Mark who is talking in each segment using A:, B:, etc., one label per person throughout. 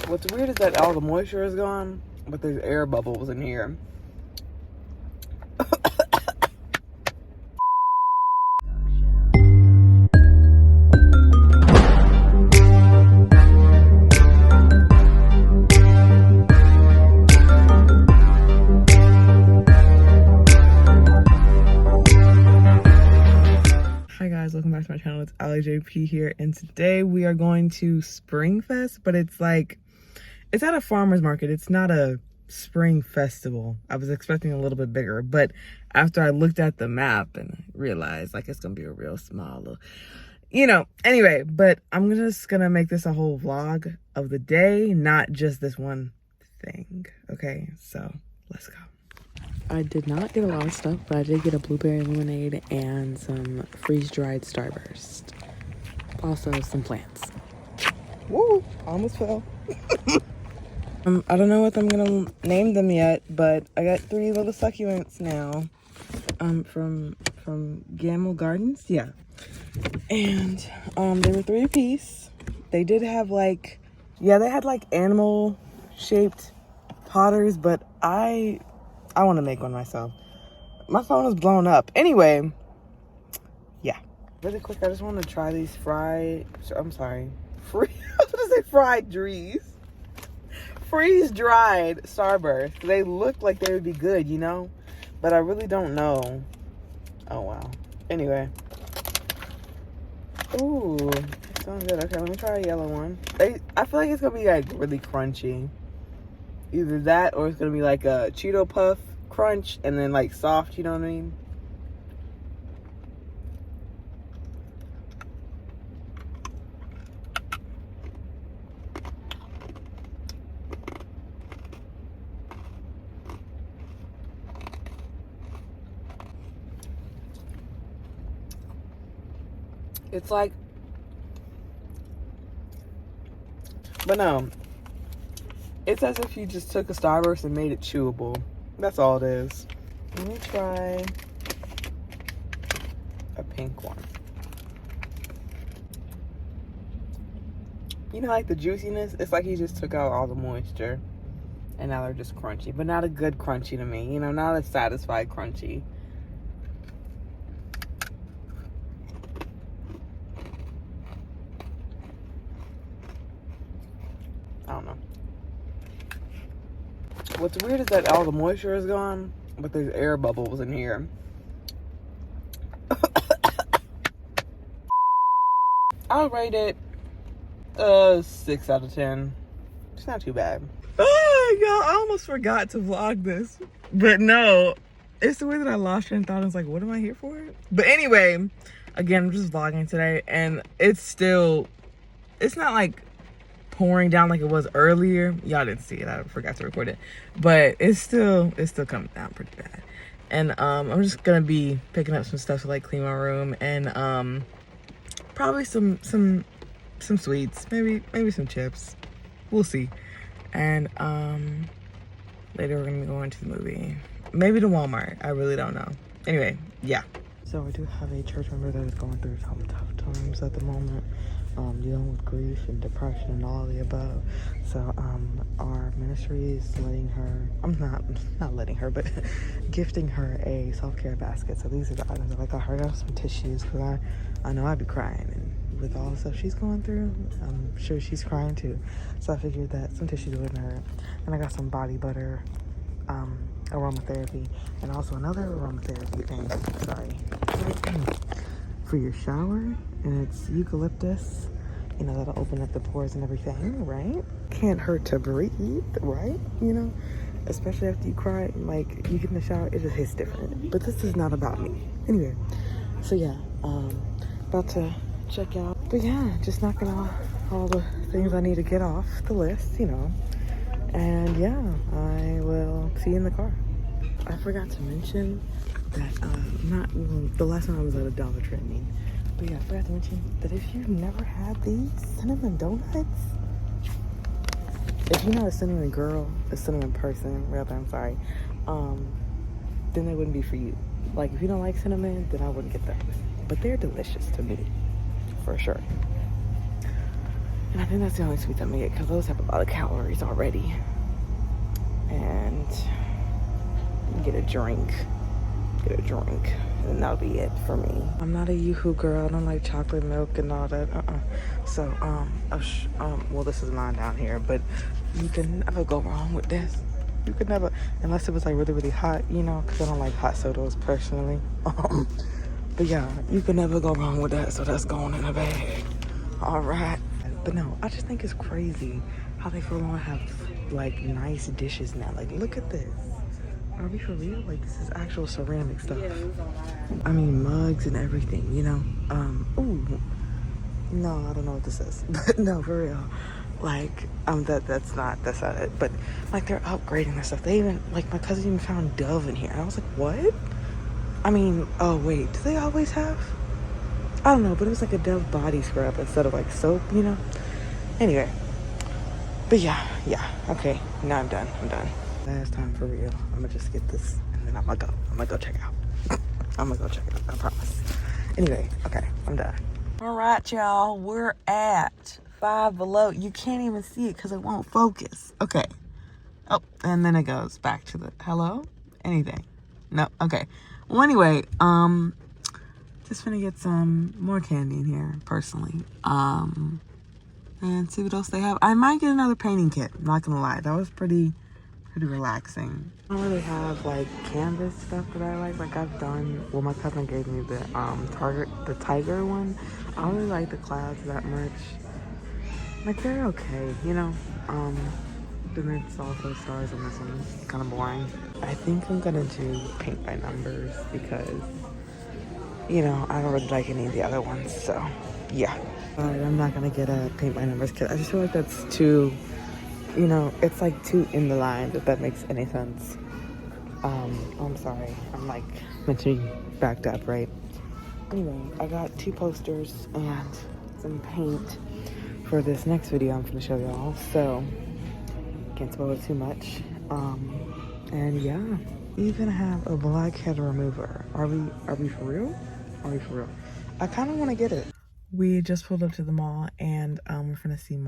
A: What's weird is that all the moisture is gone, but there's air bubbles in here. Hi guys, welcome back to my channel. It's AliJP here, and today we are going to Spring Fest, but it's at a farmer's market. It's not a spring festival. I was expecting a little bit bigger, but after I looked at the map and realized it's gonna be a real small anyway, but I'm just gonna make this a whole vlog of the day, not just this one thing. Okay, so let's go. I did not get a lot of stuff, but I did get a blueberry lemonade and some freeze-dried starburst. Also, some plants. Woo! Almost fell. I don't know what I'm gonna name them yet, but I got 3 little succulents now. From Gamble Gardens, yeah. And they were 3 apiece. They did have they had animal-shaped potters, but I want to make one myself. My phone is blown up. Anyway, yeah. Really quick, I just want to try these fried. I'm sorry, I was gonna say fried trees. Freeze-dried starburst. They look like they would be good, but I really don't know. Oh wow. Anyway. Ooh, that sounds good. Okay, let me try a yellow one. I feel like it's gonna be really crunchy. Either that or it's gonna be like a Cheeto Puff crunch and then soft, you know what I mean? It's but no, it's as if you just took a Starburst and made it chewable. That's all it is. Let me try a pink one. The juiciness, it's like you just took out all the moisture and now they're just crunchy, but not a good crunchy to me, not a satisfied crunchy. I don't know. What's weird is that all the moisture is gone, but there's air bubbles in here. I'll rate it 6 out of 10. It's not too bad. Oh, y'all, I almost forgot to vlog this. But no, it's the way that I lost train of thought. I was like, what am I here for? But anyway, again, I'm just vlogging today, and it's not pouring down like it was earlier. Y'all didn't see it, I forgot to record it, but it's still coming down pretty bad. And I'm just gonna be picking up some stuff to clean my room, and probably some sweets, maybe some chips, we'll see. And later we're gonna be going to the movie, maybe to Walmart, I really don't know. Anyway, yeah. So I do have a church member that is going through some tough times at the moment, dealing with grief and depression and all of the above. So our ministry is letting her, not letting her, but gifting her a self-care basket. So these are the items that I got her. I got some tissues because I know I'd be crying, and with all the stuff she's going through, I'm sure she's crying too. So I figured that some tissues wouldn't hurt. And I got some body butter, aromatherapy, and also another aromatherapy thing, sorry, for your shower, and it's eucalyptus. That'll open up the pores and everything, right? Can't hurt to breathe, right? Especially after you cry, you get in the shower, it just hits different. But this is not about me. Anyway, so yeah, about to check out. But yeah, just knocking off all the things I need to get off the list, And yeah, I will see you in the car. I forgot to mention that, the last time I was at a Dollar Tree, but yeah, I forgot to mention that if you've never had these cinnamon donuts, if you're not a cinnamon girl, a cinnamon person, rather, I'm sorry, then they wouldn't be for you. If you don't like cinnamon, then I wouldn't get them. But they're delicious to me, for sure. I think that's the only sweets I'm gonna get because those have a lot of calories already. And get a drink. And that'll be it for me. I'm not a Yoo-hoo girl. I don't like chocolate milk and all that. So, well, this is mine down here, but you can never go wrong with this. You could never, unless it was like really, really hot, you know, because I don't like hot sodas personally. But yeah, you can never go wrong with that. So that's going in a bag. All right. But no, I just think it's crazy how they for long have like nice dishes now. Like, look at this. Are we for real? Like, this is actual ceramic stuff. Yeah, I mean, mugs and everything, you know? Ooh. No, I don't know what this is. But no, for real. Like, that's not it. But, like, they're upgrading their stuff. They even, like, my cousin even found Dove in here. And I was like, what? I mean, oh, wait. Do they always have? I don't know, but it was like a Dove body scrub instead of, like, soap, you know? Anyway. But, yeah. Okay, now I'm done. Last time for real. I'm gonna just get this and then I'm gonna go check it out. I promise. Anyway, okay, I'm done. All right, y'all, we're at Five Below. You can't even see it because it won't focus. Okay. Oh, and then it goes back to the hello? Anything? No, okay. Well, anyway, just gonna get some more candy in here, personally. And see what else they have. I might get another painting kit, I'm not gonna lie. That was pretty relaxing. I don't really have like canvas stuff that I like I've done, well, my cousin gave me the tiger one. I don't really like the clouds that much. Like, they're okay, you know. Then it's also stars on this one. It's kind of boring. I think I'm gonna do paint by numbers because, you know, I don't really like any of the other ones, so yeah. Alright, I'm not gonna get a paint by numbers kit. I just feel like that's too, you know, it's like too in the line, if that makes any sense. I'm sorry. I'm like mentally backed up, right? Anyway, I got 2 posters and some paint for this next video I'm gonna show y'all. So can't spoil it too much. And yeah, even have a blackhead remover. Are we for real? I kind of want to get it. We just pulled up to the mall and we're gonna see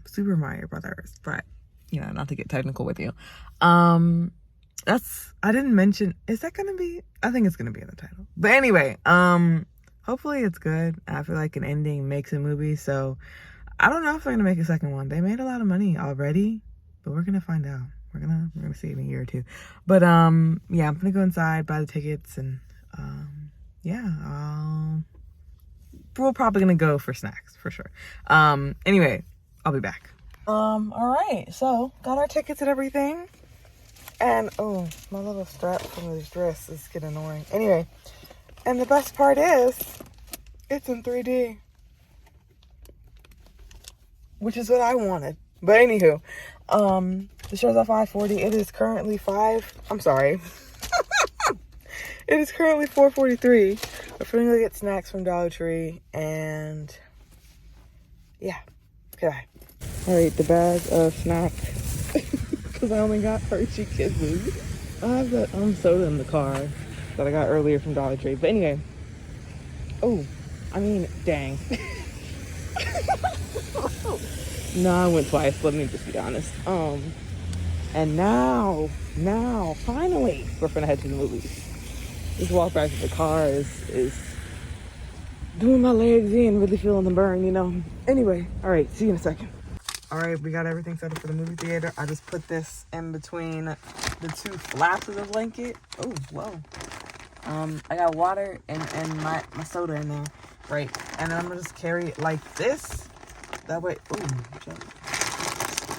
A: Super Mario Brothers, but you know, not to get technical with you. I didn't mention, is that gonna be, I think it's gonna be in the title. But anyway, hopefully it's good. I feel like an ending makes a movie, so I don't know if they're gonna make a second one. They made a lot of money already, but we're gonna find out. We're gonna see it in a year or two. But yeah, I'm gonna go inside, buy the tickets, and yeah, we're probably gonna go for snacks for sure. Anyway, I'll be back. All right, so got our tickets and everything. And oh, my little strap from this dress is getting annoying. Anyway, and the best part is it's in 3D, which is what I wanted. But anywho, the show's at 5:40. It is currently it is currently 4:43. We're gonna get snacks from Dollar Tree, and yeah, goodbye. All right, the bag of snacks, because I only got Hershey Kisses. I have the soda in the car that I got earlier from Dollar Tree. But anyway, dang. No, I went twice, let me just be honest. And now, finally, we're gonna head to the movies. This walk back to the car is doing my legs in, really feeling the burn, you know. Anyway, all right, see you in a second. All right, we got everything set up for the movie theater. I just put this in between the 2 flaps of the blanket. Oh, whoa. I got water and my soda in there, right? And then I'm gonna just carry it like this. That way,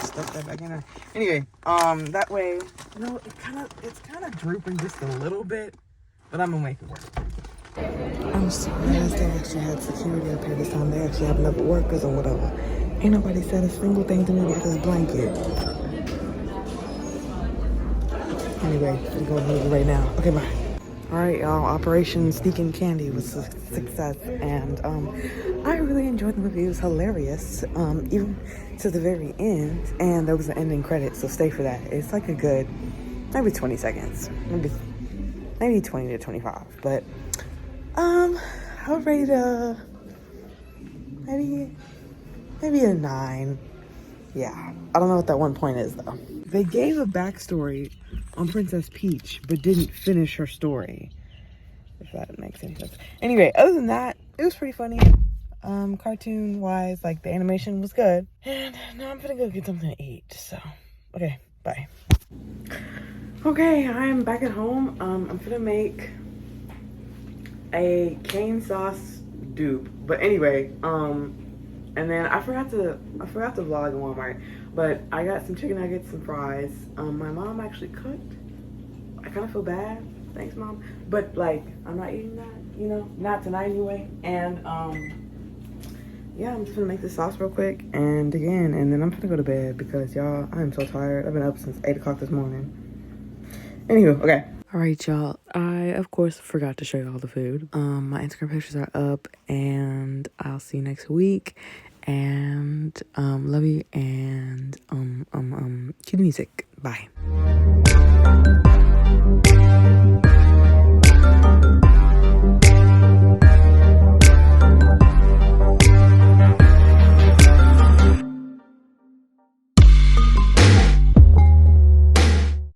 A: stuff that back in there. Anyway, that way, you know, it's kind of drooping just a little bit, but I'm gonna make it work. I'm surprised they actually had security up here this time. They actually have enough workers or whatever. Ain't nobody said a single thing to me about this blanket. Anyway, I'm going to the movie right now. Okay, bye. All right, y'all. Operation Sneaking Candy was a success, and I really enjoyed the movie. It was hilarious, even to the very end. And there was an ending credit, so stay for that. It's like a good, maybe 20 seconds, maybe 20 to 25. But I was ready to maybe maybe a 9. Yeah, I don't know what that one point is though. They gave a backstory on Princess Peach, but didn't finish her story. If that makes any sense. Anyway, other than that, it was pretty funny. Cartoon wise, like the animation was good. And now I'm gonna go get something to eat. So, okay, bye. Okay, I'm back at home. I'm gonna make a cane sauce dupe. But anyway, and then I forgot to vlog in Walmart, but I got some chicken nuggets, some fries. My mom actually cooked. I kind of feel bad. Thanks, Mom. But like, I'm not eating that, you know, not tonight anyway. And yeah, I'm just gonna make this sauce real quick and then I'm gonna go to bed because y'all, I am so tired. I've been up since 8 o'clock this morning. Anywho, okay. All right, y'all. I of course forgot to show you all the food. My Instagram pictures are up, and I'll see you next week. And love you, and cue the music. Bye.